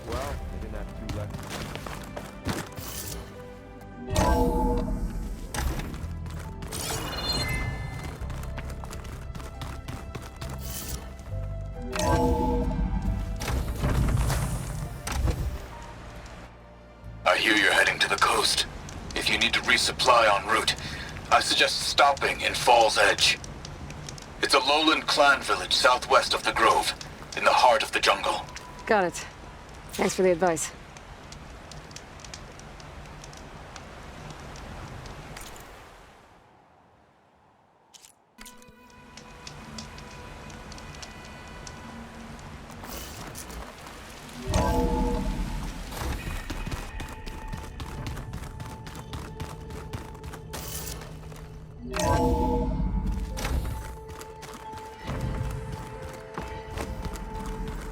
Well, they didn't have two left. I hear you're heading to the coast. If you need to resupply en route, I suggest stopping in Fall's Edge. It's a lowland clan village southwest of the Grove, in the heart of the jungle. Got it. Thanks for the advice.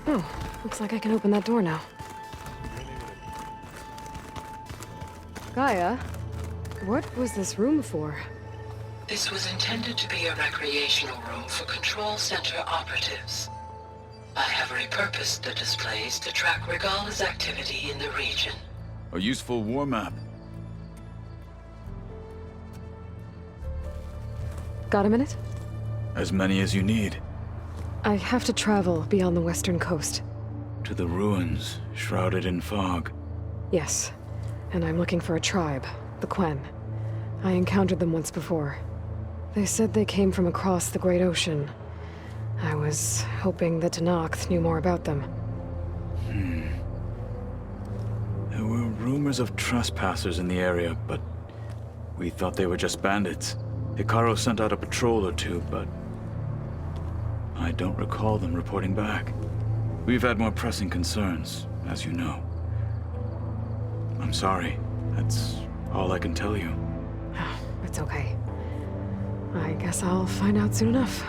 Oh, looks like I can open that door now. Gaia, what was this room for? This was intended to be a recreational room for Control Center operatives. I have repurposed the displays to track Regala's activity in the region. A useful war map. Got a minute? As many as you need. I have to travel beyond the western coast. To the ruins, shrouded in fog. Yes, and I'm looking for a tribe, the Quen. I encountered them once before. They said they came from across the Great Ocean. I was hoping that Tenakth knew more about them. There were rumors of trespassers in the area, but we thought they were just bandits. Hikaru sent out a patrol or two, but I don't recall them reporting back. We've had more pressing concerns, as you know. I'm sorry. That's all I can tell you. It's okay. I guess I'll find out soon enough.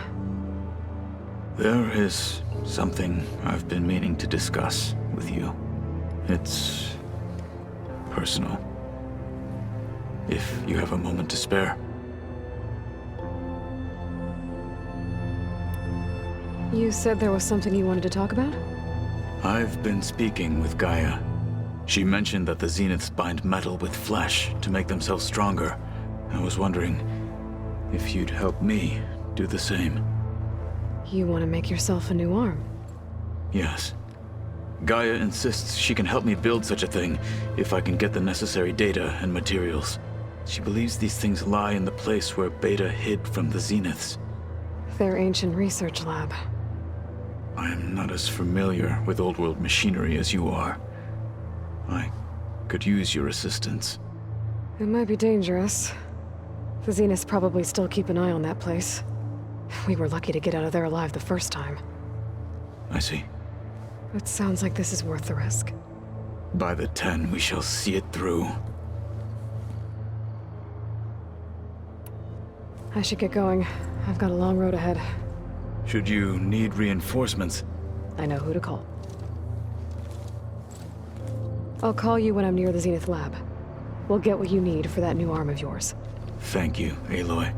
There is something I've been meaning to discuss with you. It's personal. If you have a moment to spare. You said there was something you wanted to talk about? I've been speaking with Gaia. She mentioned that the Zeniths bind metal with flesh to make themselves stronger. I was wondering if you'd help me do the same. You want to make yourself a new arm? Yes. Gaia insists she can help me build such a thing if I can get the necessary data and materials. She believes these things lie in the place where Beta hid from the Zeniths. Their ancient research lab. I am not as familiar with old-world machinery as you are. I could use your assistance. It might be dangerous. The Zeniths probably still keep an eye on that place. We were lucky to get out of there alive the first time. I see. It sounds like this is worth the risk. By the 10, we shall see it through. I should get going. I've got a long road ahead. Should you need reinforcements? I know who to call. I'll call you when I'm near the Zenith lab. We'll get what you need for that new arm of yours. Thank you, Aloy.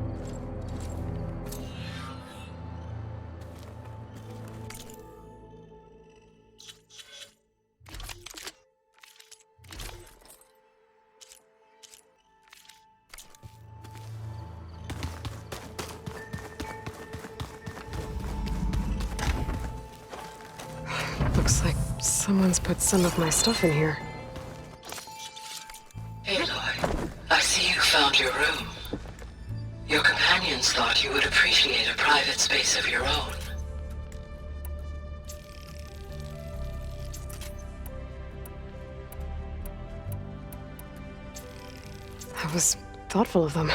Looks like someone's put some of my stuff in here. Aloy, I see you found your room. Your companions thought you would appreciate a private space of your own. That was thoughtful of them.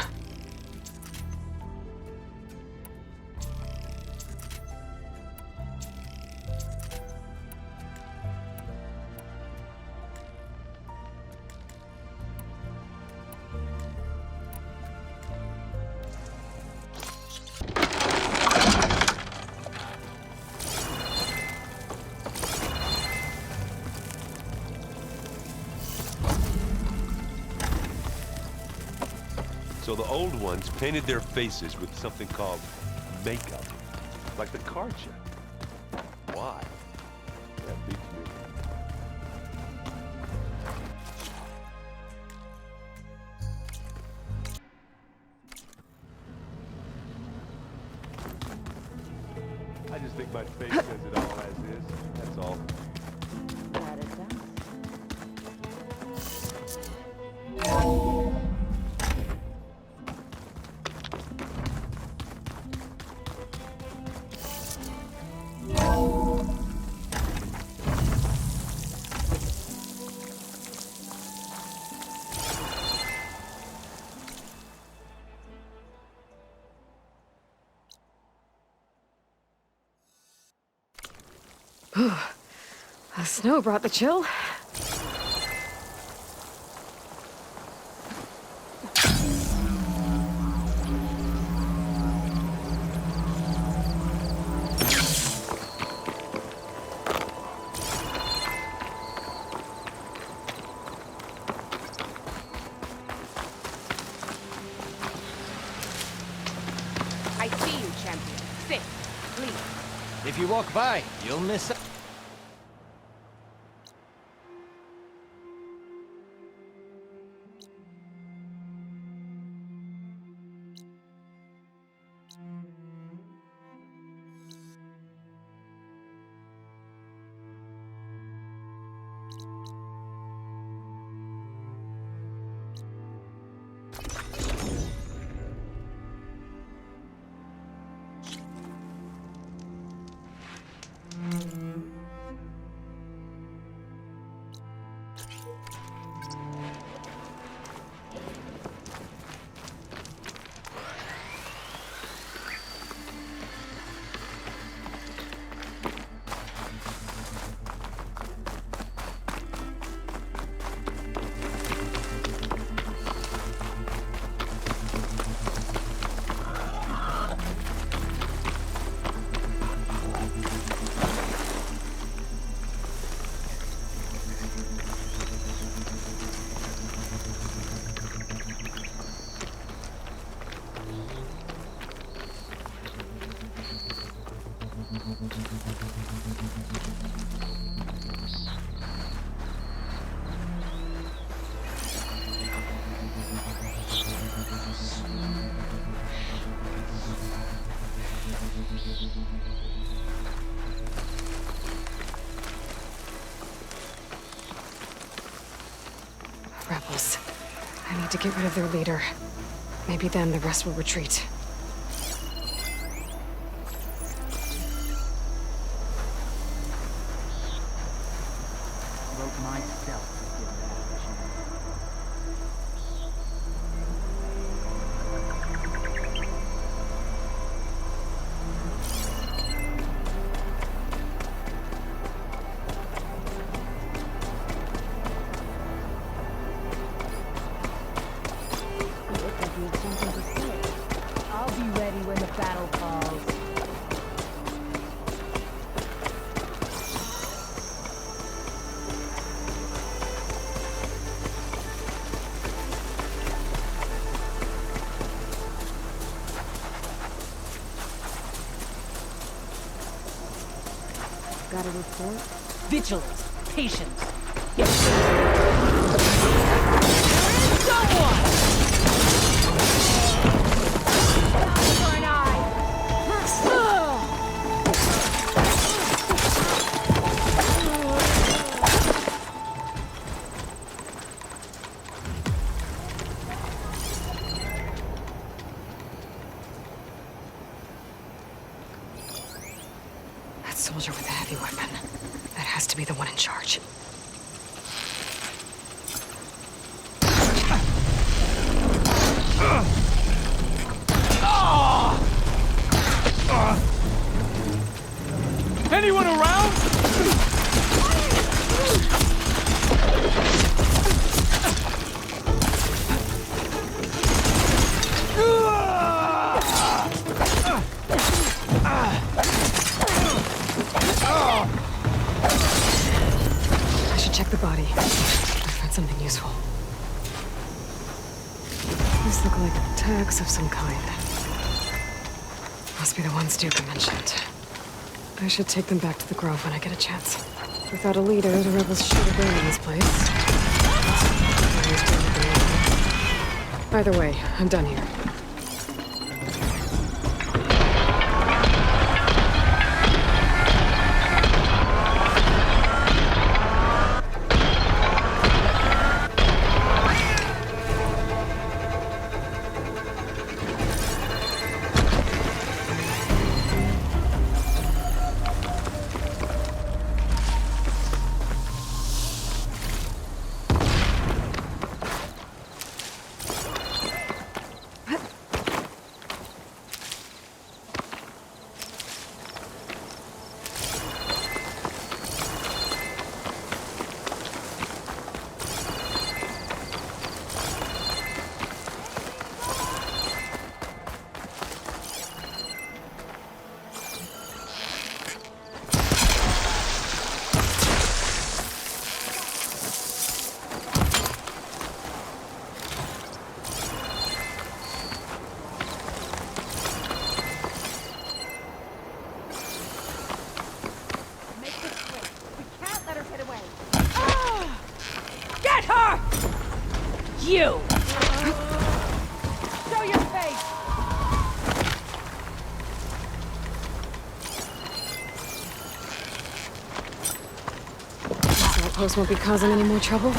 So the old ones painted their faces with something called makeup, like the card check. Why? That beats me. just think my face says it all as is. That's all. That it does. The snow brought the chill. I see you, champion. Sit, please. If you walk by, you'll miss out. Rebels. I need to get rid of their leader. Maybe then the rest will retreat. Wrote myself to give that vision. Looks like you have something to say. I'll be ready when the battle calls. Got a report? Vigilance, patience. Yes. Someone! For an eye. That soldier with the heavy weapon. That has to be the one in charge. Anyone around? I should check the body. I found something useful. These look like tags of some kind. Must be the ones Duke mentioned. I should take them back to the Grove when I get a chance. Without a leader, the rebels should have been in this place. Either way, I'm done here. You! Show your face! This outpost won't be causing any more trouble.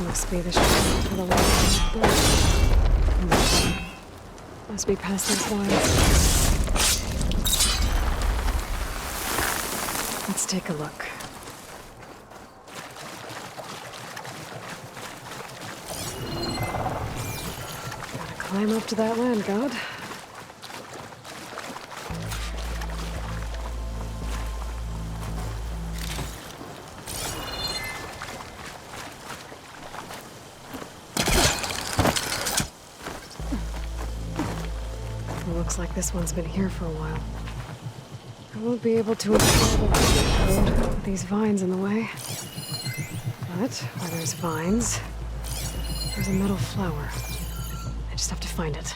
Must be the shrine for the land. Must be past those lines. Let's take a look. Gotta climb up to that land god. Looks like this one's been here for a while. I won't be able to install the code with these vines in the way. But where there's vines, there's a metal flower. I just have to find it.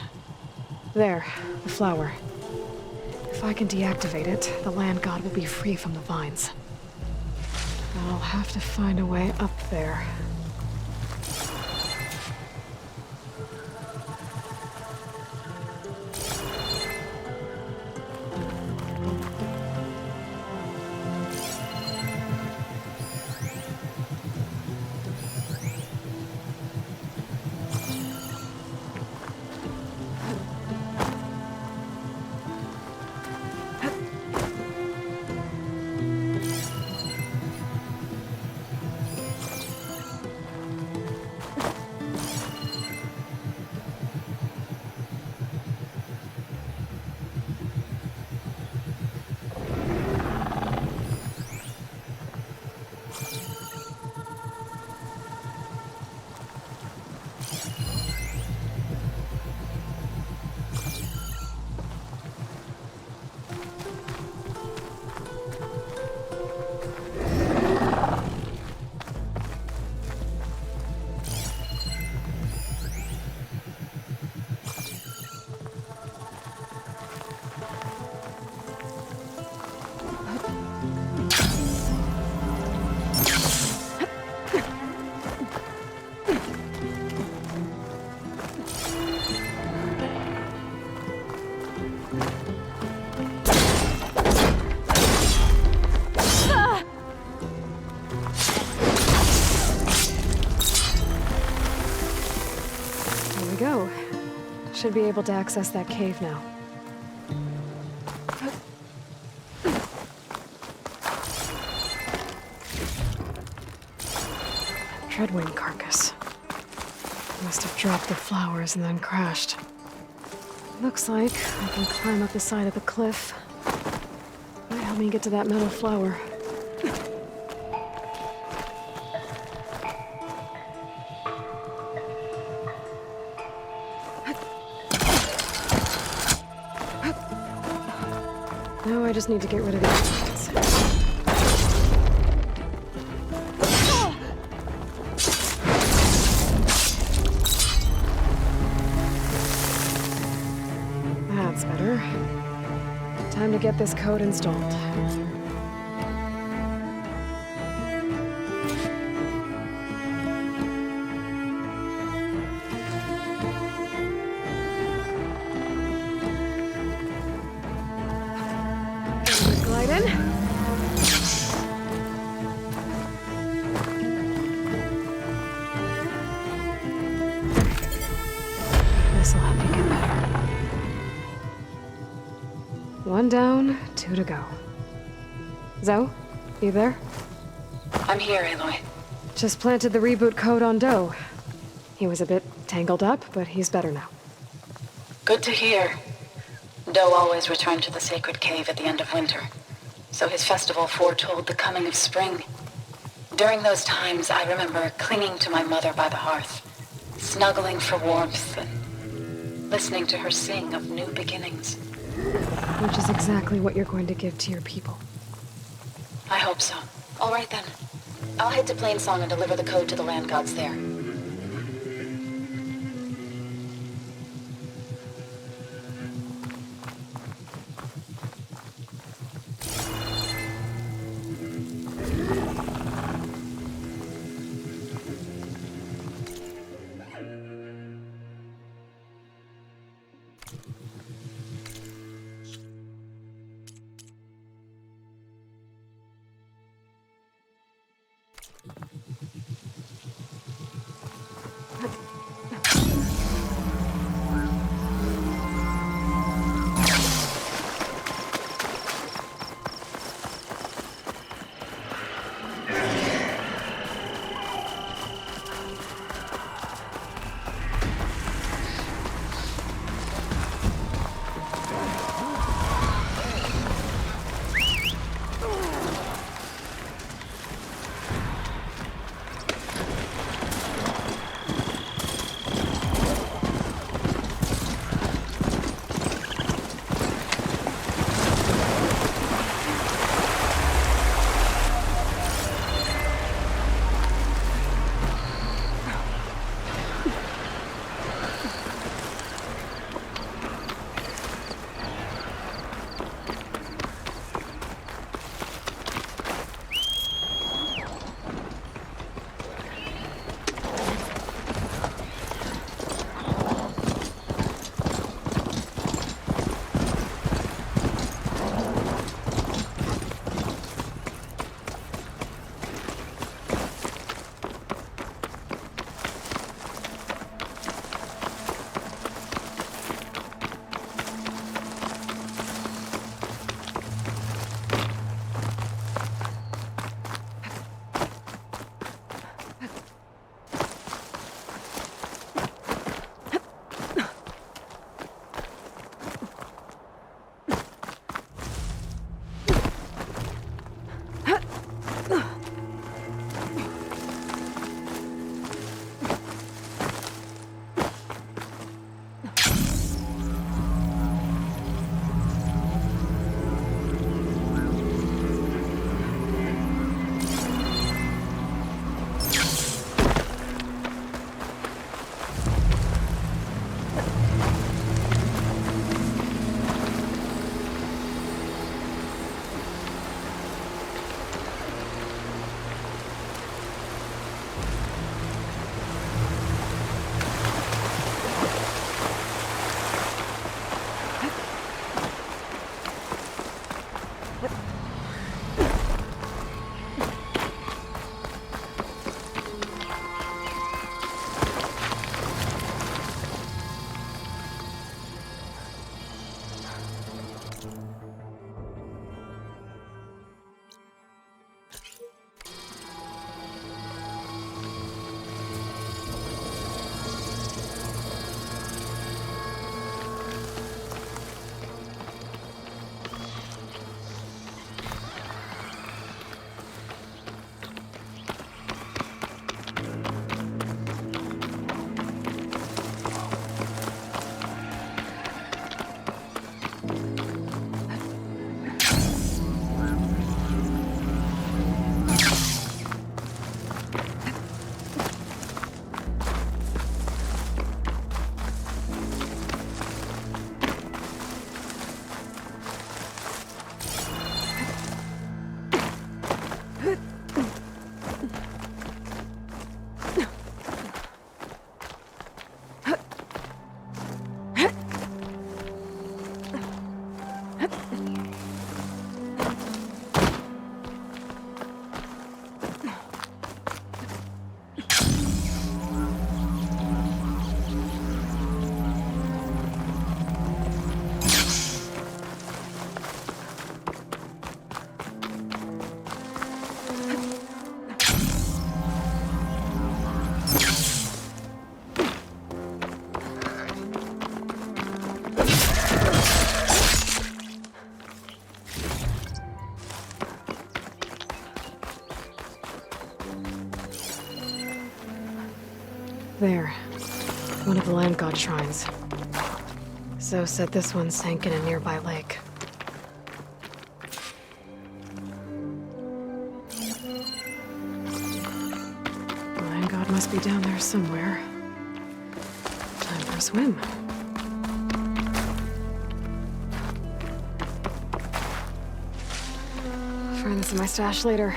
There, the flower. If I can deactivate it, the land god will be free from the vines. I'll have to find a way up there. Should be able to access that cave now. Treadwing carcass. Must have dropped the flowers and then crashed. Looks like I can climb up the side of the cliff. Might help me get to that metal flower. Now I just need to get rid of these things. That's better. Time to get this code installed. One down, 2 to go. Zoe, you there? I'm here, Aloy. Just planted the reboot code on Doe. He was a bit tangled up, but he's better now. Good to hear. Doe always returned to the sacred cave at the end of winter, so his festival foretold the coming of spring. During those times, I remember clinging to my mother by the hearth, snuggling for warmth and listening to her sing of new beginnings. Which is exactly what you're going to give to your people. I hope so. All right then. I'll head to Plainsong and deliver the code to the land gods there. There. One of the land god shrines. Zoe said this one sank in a nearby lake. The land god must be down there somewhere. Time for a swim. Find this in my stash later.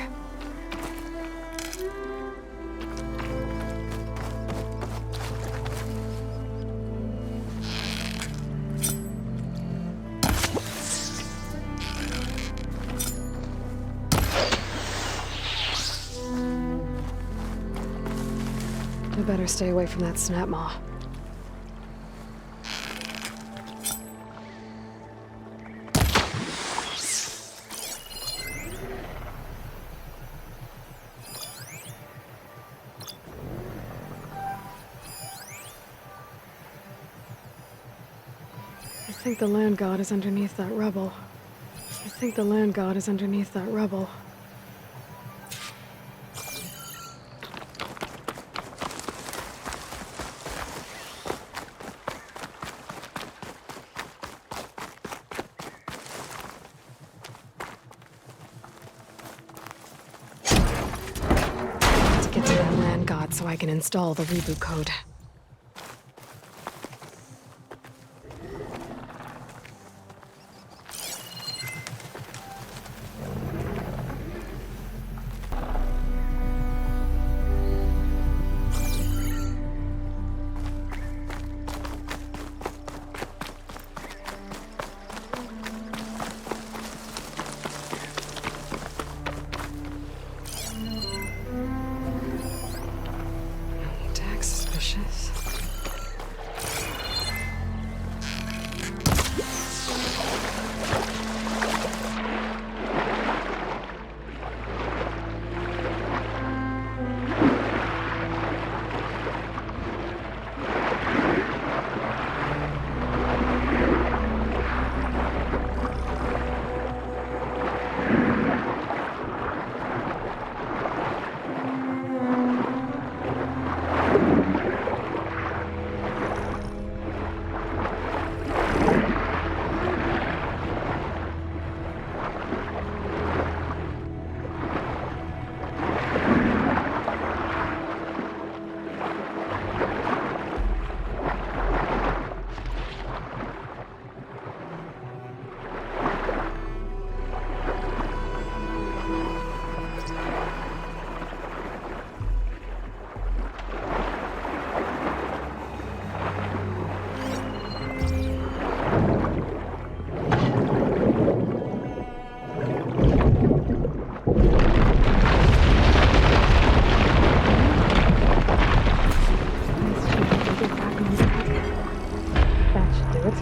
I better stay away from that snap maw. I think the land god is underneath that rubble. I think the land god is underneath that rubble. To get to that land god so I can install the reboot code. Tag suspicious. That should do it.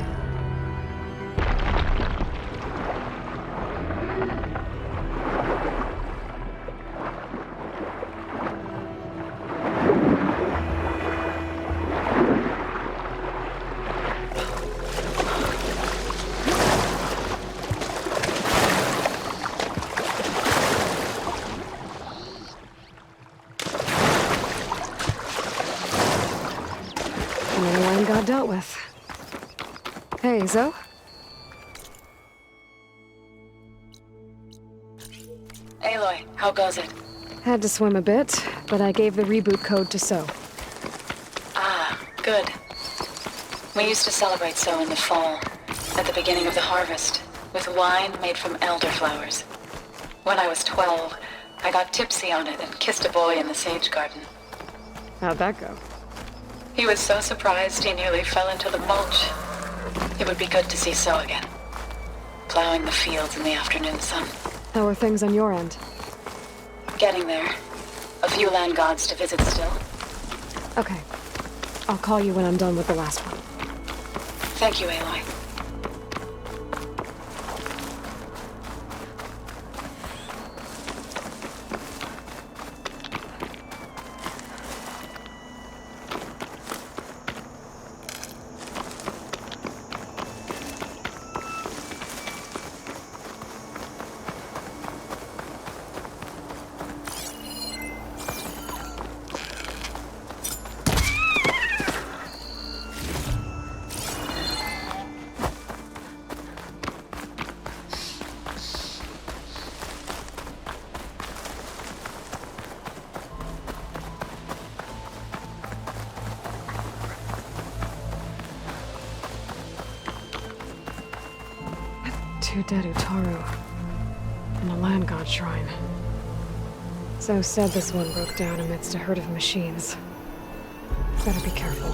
Another one got dealt with. Hey, Zoe? Aloy, how goes it? Had to swim a bit, but I gave the reboot code to So. Ah, good. We used to celebrate so in the fall, at the beginning of the harvest, with wine made from elderflowers. When I was 12, I got tipsy on it and kissed a boy in the sage garden. How'd that go? He was so surprised he nearly fell into the mulch. It would be good to see So again, plowing the fields in the afternoon sun. How are things on your end? Getting there. A few land gods to visit still. Okay. I'll call you when I'm done with the last one. Thank you, Aloy. 2 dead Utaru. And a land god shrine. So said this one broke down amidst a herd of machines. Better be careful.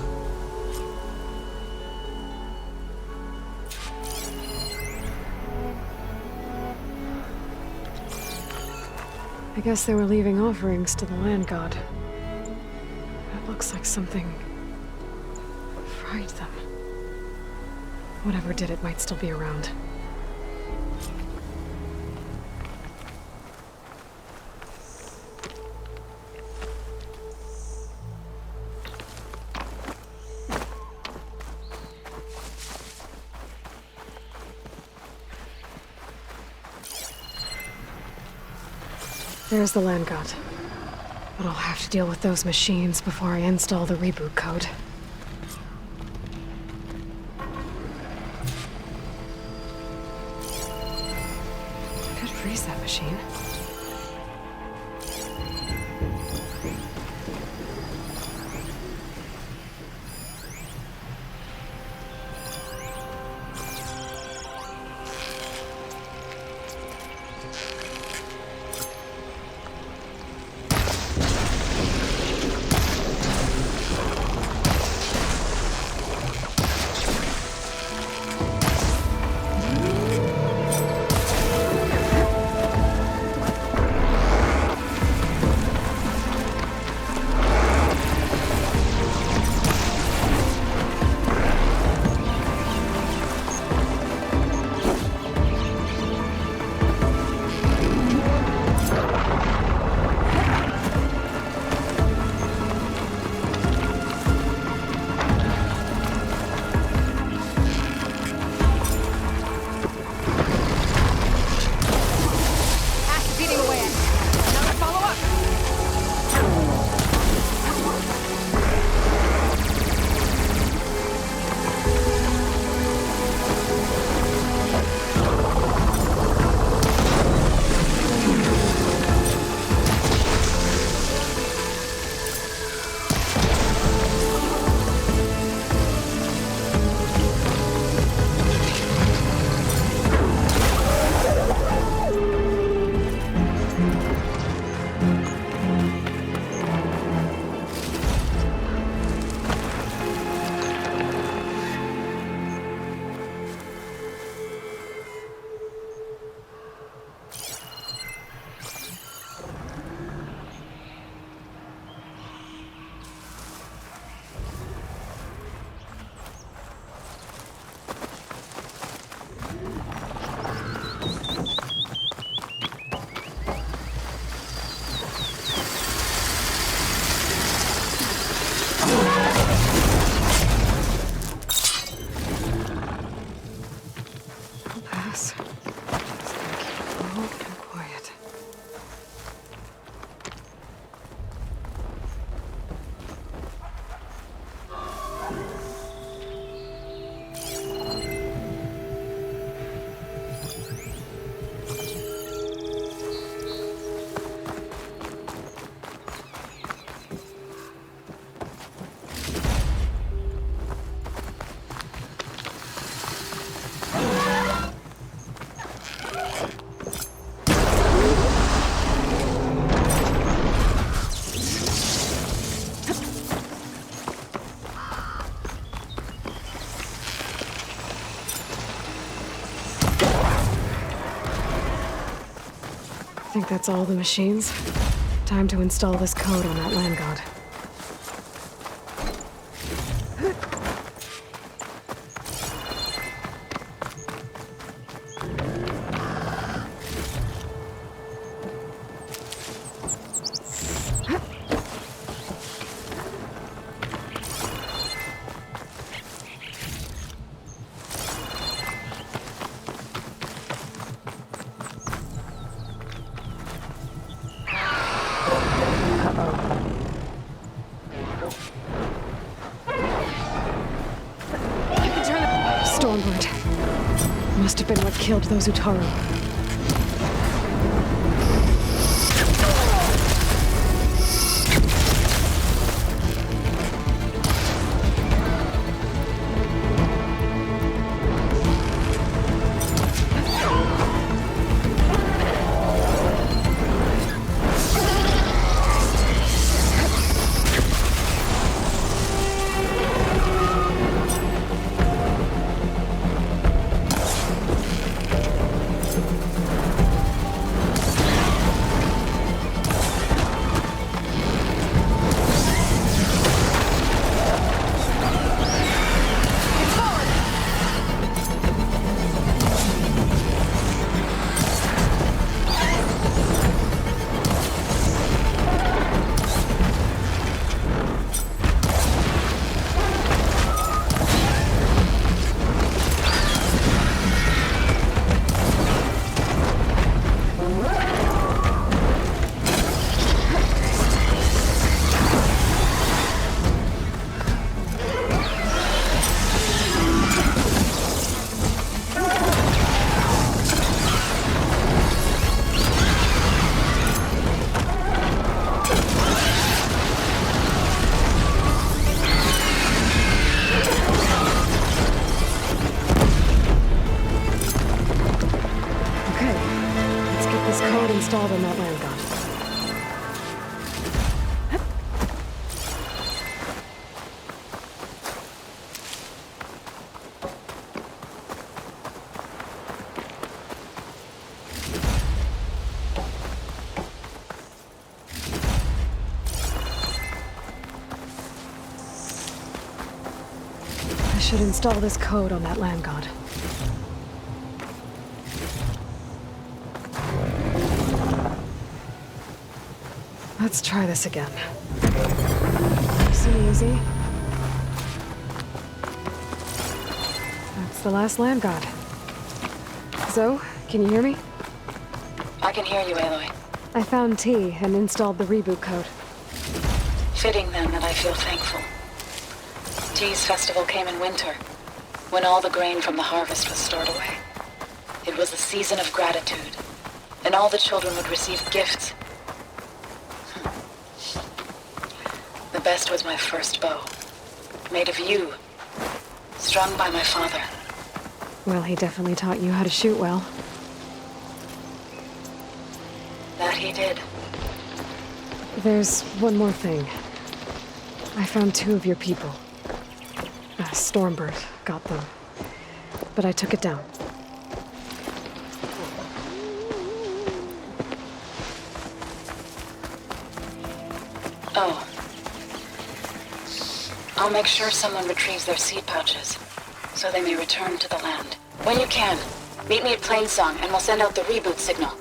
I guess they were leaving offerings to the land god. It looks like something fried them. Whatever did it might still be around. There's the land god. But I'll have to deal with those machines before I install the reboot code. Could freeze that machine. Think that's all the machines? Time to install this code on that land god. Must have been what killed those Utaru. should install this code on that land god. Let's try this again. Nice and easy. That's the last land god. Zo, can you hear me? I can hear you, Aloy. I found T and installed the reboot code. Fitting then that I feel thankful. T's festival came in winter, when all the grain from the harvest was stored away. It was a season of gratitude, and all the children would receive gifts. The best was my first bow, made of yew, strung by my father. Well, he definitely taught you how to shoot well. That he did. There's one more thing. I found 2 of your people. Stormbird got them, but I took it down. Oh. I'll make sure someone retrieves their seed pouches, so they may return to the land. When you can, meet me at Plainsong and we'll send out the reboot signal.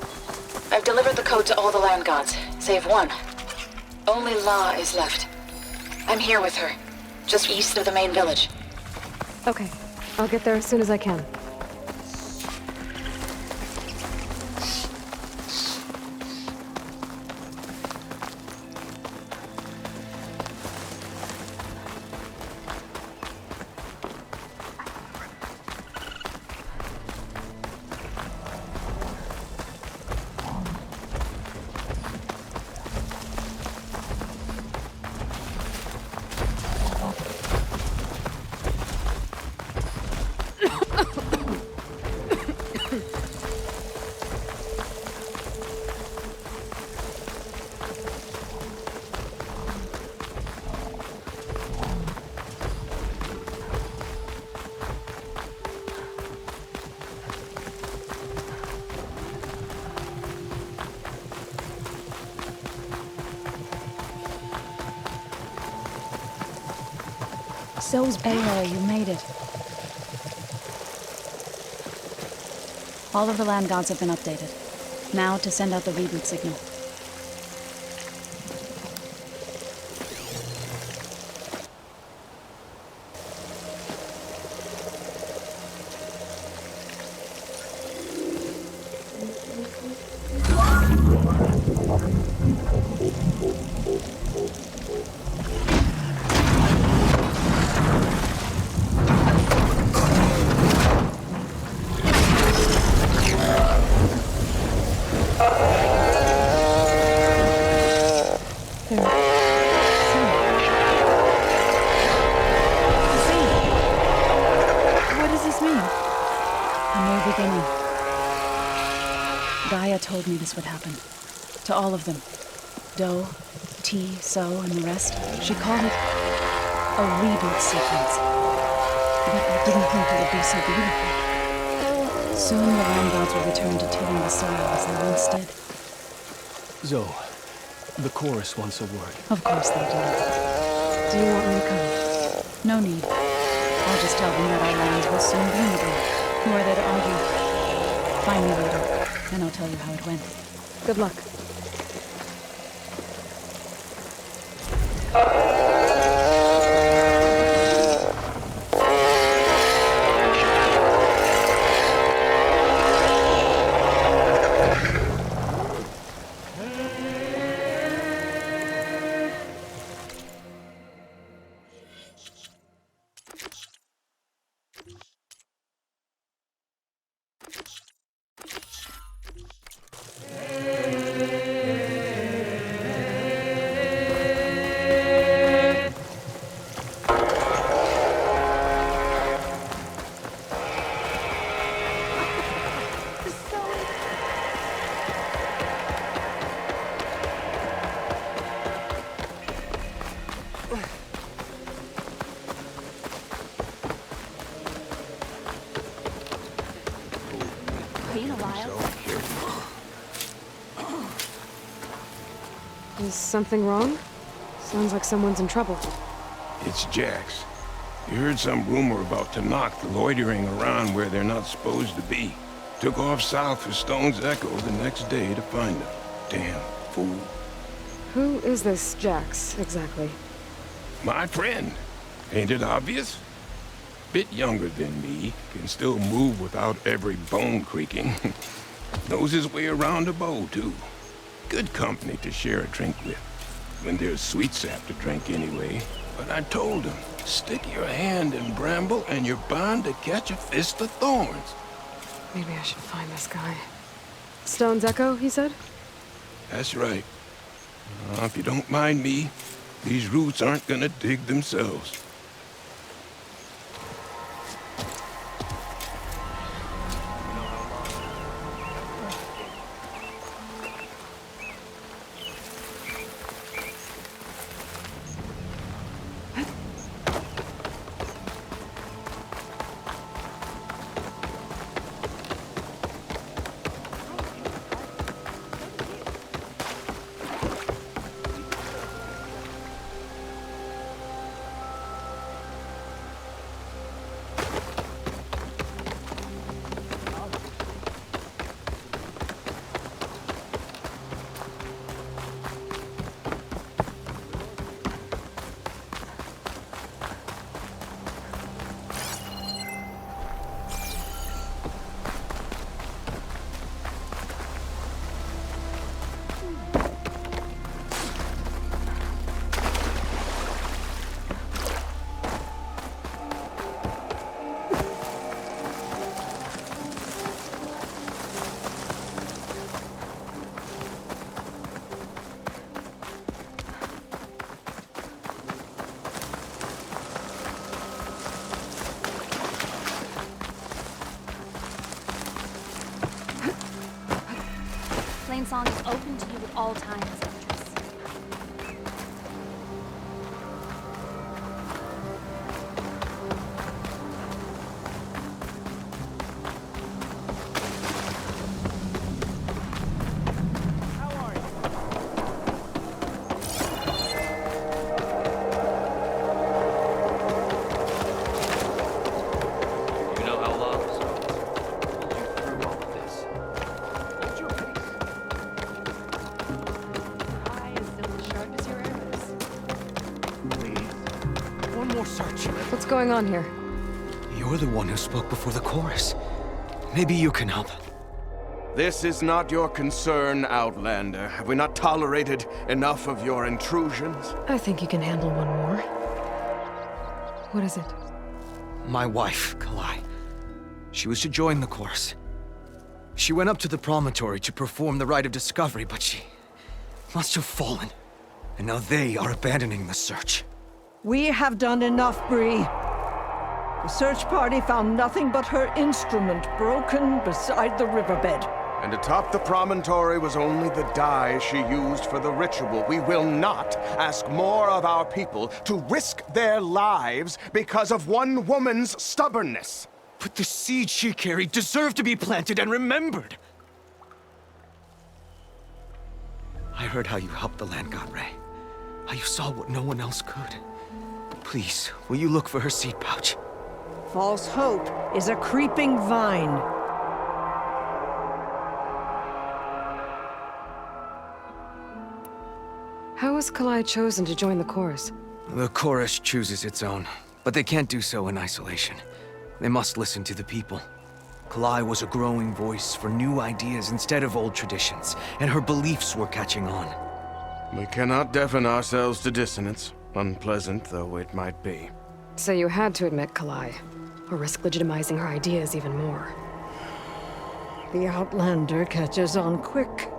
I've delivered the code to all the land gods, save one. Only La is left. I'm here with her, just east of the main village. Okay, I'll get there as soon as I can. So's Aloy, you made it. All of the land gods have been updated. Now to send out the reboot signal. Told me this would happen. To all of them. Do, T, So, and the rest. She called it a reboot sequence. But I didn't think it would be so beautiful. Soon the land gods will return to tilling the soil as they once did. Zo, the chorus wants a word. Of course they do. Do you want me to come? No need. I'll just tell them that our lands will soon bloom again. Who are they to argue? Find me later. And I'll tell you how it went. Good luck. Is something wrong? Sounds like someone's in trouble. It's Jax. You heard some rumor about Tanakh loitering around where they're not supposed to be. Took off south for Stone's Echo the next day to find them. Damn fool. Who is this Jax, exactly? My friend. Ain't it obvious? Bit younger than me, can still move without every bone creaking. Knows his way around a bow, too. Good company to share a drink with. When there's sweet sap to drink anyway. But I told him, stick your hand in bramble and you're bound to catch a fist of thorns. Maybe I should find this guy. Stone's Echo, he said? That's right. If you don't mind me, these roots aren't gonna dig themselves. Song is open to you at all times, Huntress. What's going on here? You're the one who spoke before the chorus. Maybe you can help. This is not your concern, Outlander. Have we not tolerated enough of your intrusions? I think you can handle one more. What is it? My wife, Kalai. She was to join the chorus. She went up to the promontory to perform the rite of discovery, but she must have fallen. And now they are abandoning the search. We have done enough, Bree. The search party found nothing but her instrument broken beside the riverbed. And atop the promontory was only the dye she used for the ritual. We will not ask more of our people to risk their lives because of one woman's stubbornness. But the seed she carried deserved to be planted and remembered. I heard how you helped the land god Ray. How you saw what no one else could. Please, will you look for her seed pouch? False hope is a creeping vine. How was Kalai chosen to join the chorus? The chorus chooses its own, but they can't do so in isolation. They must listen to the people. Kalai was a growing voice for new ideas instead of old traditions, and her beliefs were catching on. We cannot deafen ourselves to dissonance, unpleasant though it might be. So you had to admit Kalai, or risk legitimizing her ideas even more. The Outlander catches on quick.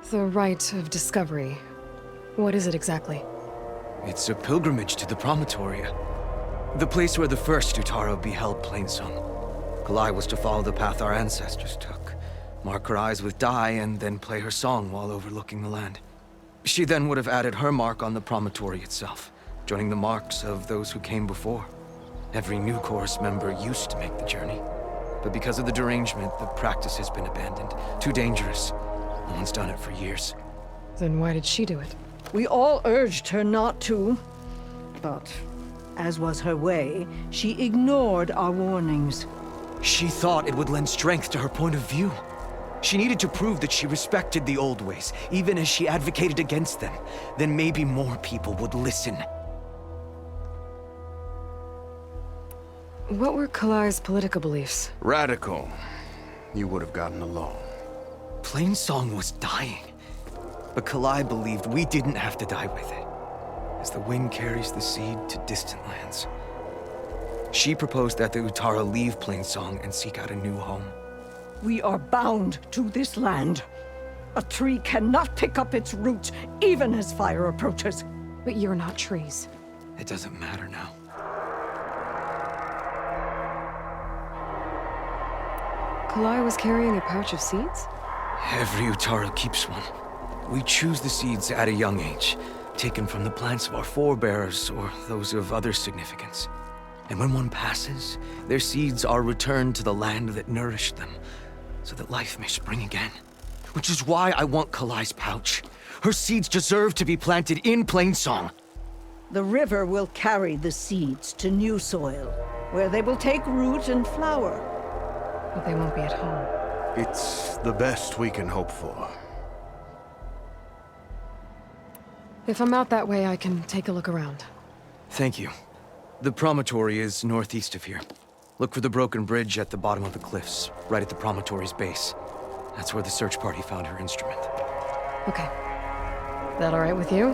The rite of discovery. What is it exactly? It's a pilgrimage to the Promontoria. The place where the first Utaro beheld Plainsong. Kalai was to follow the path our ancestors took. Mark her eyes with dye and then play her song while overlooking the land. She then would have added her mark on the promontory itself, joining the marks of those who came before. Every new chorus member used to make the journey. But because of the derangement, the practice has been abandoned. Too dangerous. No one's done it for years. Then why did she do it? We all urged her not to, but as was her way, she ignored our warnings. She thought it would lend strength to her point of view. She needed to prove that she respected the old ways, even as she advocated against them. Then maybe more people would listen. What were Kalai's political beliefs? Radical. You would have gotten along. Plainsong was dying. But Kalai believed we didn't have to die with it, as the wind carries the seed to distant lands. She proposed that the Utara leave Plainsong and seek out a new home. We are bound to this land. A tree cannot pick up its roots, even as fire approaches. But you're not trees. It doesn't matter now. Kalai was carrying a pouch of seeds? Every Utara keeps one. We choose the seeds at a young age, taken from the plants of our forebears or those of other significance. And when one passes, their seeds are returned to the land that nourished them, so that life may spring again. Which is why I want Kalai's pouch. Her seeds deserve to be planted in Plainsong. The river will carry the seeds to new soil, where they will take root and flower. But they won't be at home. It's the best we can hope for. If I'm out that way, I can take a look around. Thank you. The promontory is northeast of here. Look for the broken bridge at the bottom of the cliffs, right at the promontory's base. That's where the search party found her instrument. Okay. That all right with you?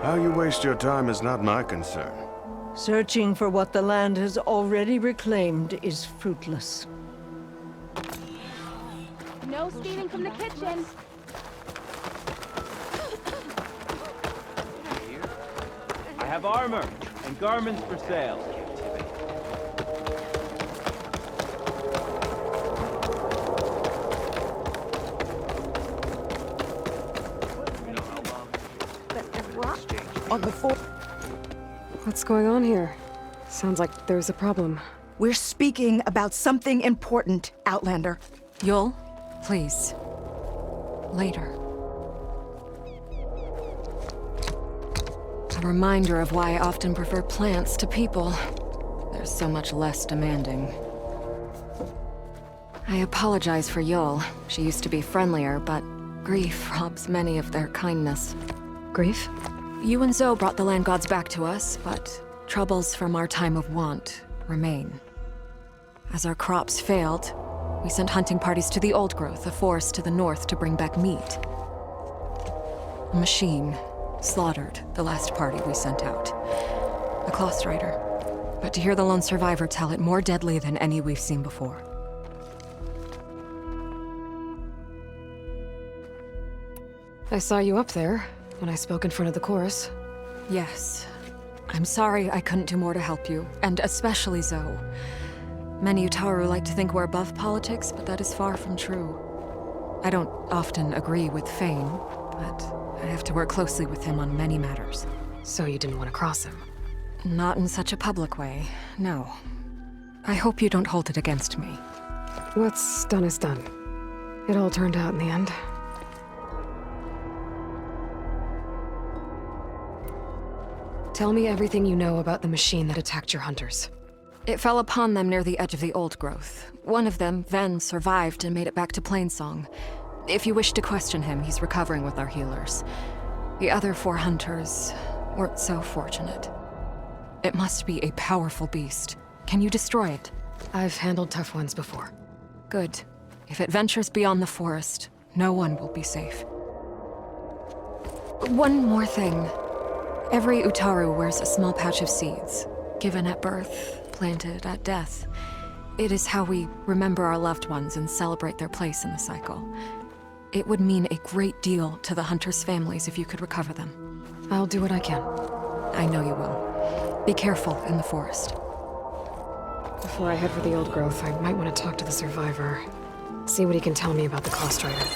How you waste your time is not my concern. Searching for what the land has already reclaimed is fruitless. No stealing from the kitchen. I have armor and garments for sale. On the floor. What's going on here? Sounds like there's a problem. We're speaking about something important, Outlander. Yul, please. Later. A reminder of why I often prefer plants to people. They're so much less demanding. I apologize for Yul. She used to be friendlier, but grief robs many of their kindness. Grief? You and Zoe brought the land gods back to us, but troubles from our time of want remain. As our crops failed, we sent hunting parties to the Old Growth, a forest to the north, to bring back meat. A machine slaughtered the last party we sent out. A cloth strider. But to hear the lone survivor tell it, more deadly than any we've seen before. I saw you up there when I spoke in front of the chorus. Yes. I'm sorry I couldn't do more to help you, and especially Zoe. Many Utaru like to think we're above politics, but that is far from true. I don't often agree with Fane, but I have to work closely with him on many matters. So you didn't want to cross him? Not in such a public way, no. I hope you don't hold it against me. What's done is done. It all turned out in the end. Tell me everything you know about the machine that attacked your hunters. It fell upon them near the edge of the Old Growth. One of them, Ven, survived and made it back to Plainsong. If you wish to question him, he's recovering with our healers. The other 4 hunters weren't so fortunate. It must be a powerful beast. Can you destroy it? I've handled tough ones before. Good. If it ventures beyond the forest, no one will be safe. One more thing. Every Utaru wears a small pouch of seeds, given at birth, planted at death. It is how we remember our loved ones and celebrate their place in the cycle. It would mean a great deal to the hunters' families if you could recover them. I'll do what I can. I know you will. Be careful in the forest. Before I head for the Old Growth, I might want to talk to the survivor. See what he can tell me about the cloth strider.